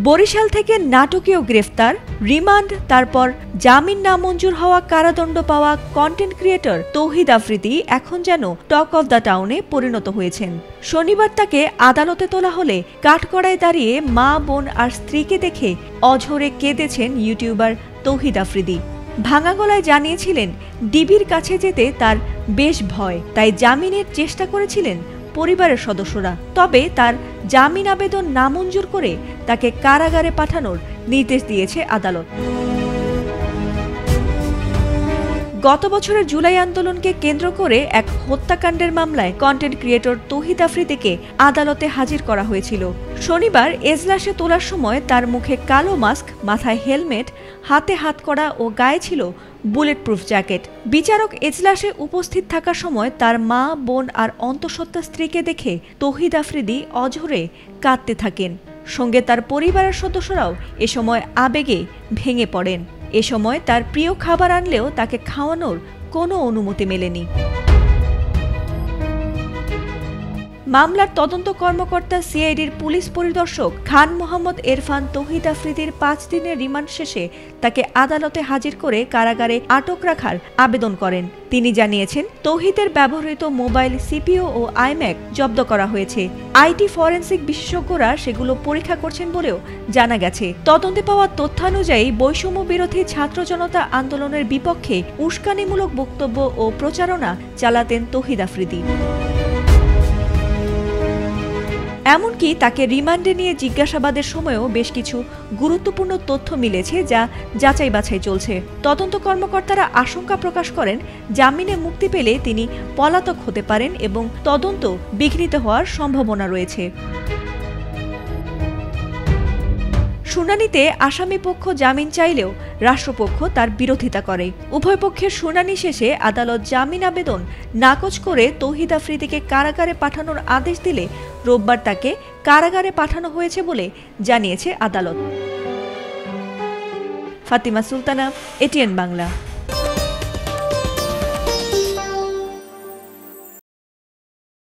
বরিশাল থেকে নাটকীয় গ্রেফতার, রিমান্ড, তারপর জামিন নামঞ্জুর হওয়া, কারাদণ্ড পাওয়া কন্টেন্ট ক্রিয়েটর তৌহিদ আফ্রিদি এখন যেন টক অব দ্য টাউনে পরিণত হয়েছেন। শনিবার তাকে আদালতে তোলা হলে কাঠগড়ায় দাঁড়িয়ে মা, বোন আর স্ত্রীকে দেখে অঝরে কেঁদেছেন ইউটিউবার তৌহিদ আফ্রিদি। ভাঙা গলায় জানিয়েছিলেন ডিবির কাছে যেতে তার বেশ ভয়, তাই জামিনের চেষ্টা করেছিলেন পরিবারের সদস্যরা। তবে তার জামিন আবেদন নামঞ্জুর করে তাকে কারাগারে পাঠানোর নির্দেশ দিয়েছে আদালত। গত বছরের জুলাই আন্দোলনকে কেন্দ্র করে এক হত্যাকাণ্ডের মামলায় কন্টেন্ট ক্রিয়েটর তৌহিদ আফ্রিদিকে আদালতে হাজির করা হয়েছিল। শনিবার এজলাসে তোলার সময় তার মুখে কালো মাস্ক, মাথায় হেলমেট, হাতে হাতকড়া ও গায়ে ছিল বুলেট প্রুফ জ্যাকেট। বিচারক এজলাসে উপস্থিত থাকার সময় তার মা, বোন আর অন্তঃসত্ত্বা স্ত্রীকে দেখে তৌহিদ আফ্রিদি অঝরে কাঁদতে থাকেন। সঙ্গে তার পরিবারের সদস্যরাও এ সময় আবেগে ভেঙে পড়েন। এ সময় তার প্রিয় খাবার আনলেও তাকে খাওয়ানোর কোনো অনুমতি মেলেনি। মামলার তদন্ত কর্মকর্তা সিআইডির পুলিশ পরিদর্শক খান মোহাম্মদ এরফান তৌহিদ আফ্রিদির 5 দিনের রিমান্ড শেষে তাকে আদালতে হাজির করে কারাগারে আটক রাখার আবেদন করেন। তিনি জানিয়েছেন, তৌহিদের ব্যবহৃত মোবাইল, সিপিইউ ও আইম্যাক জব্দ করা হয়েছে। আইটি ফরেনসিক বিশেষজ্ঞরা সেগুলো পরীক্ষা করছেন বলেও জানা গেছে। তদন্তে পাওয়া তথ্যানুযায়ী বৈষম্য বিরোধী ছাত্র জনতা আন্দোলনের বিপক্ষে উস্কানিমূলক বক্তব্য ও প্রচারণা চালাতেন তৌহিদ আফ্রিদি। এমনকি তাকে রিমান্ডে নিয়ে জিজ্ঞাসাবাদের সময়ও বেশ কিছু গুরুত্বপূর্ণ তথ্য মিলেছে, যা যাচাই বাছাই চলছে। তদন্ত কর্মকর্তারা আশঙ্কা প্রকাশ করেন, জামিনে মুক্তি পেলে তিনি পলাতক হতে পারেন এবং তদন্ত বিঘ্নিত হওয়ার সম্ভাবনা রয়েছে। শুনানিতে আসামি পক্ষ জামিন চাইলেও রাষ্ট্রপক্ষ তার বিরোধিতা করে। উভয় পক্ষের শুনানি শেষে আদালত জামিন আবেদন নাকচ করে তৌহিদ আফ্রিদিকে কারাগারে পাঠানোর আদেশ দিলে রোববার তাকে কারাগারে পাঠানো হয়েছে বলে জানিয়েছে আদালত। ফাতিমা সুলতানা, এটিএন বাংলা।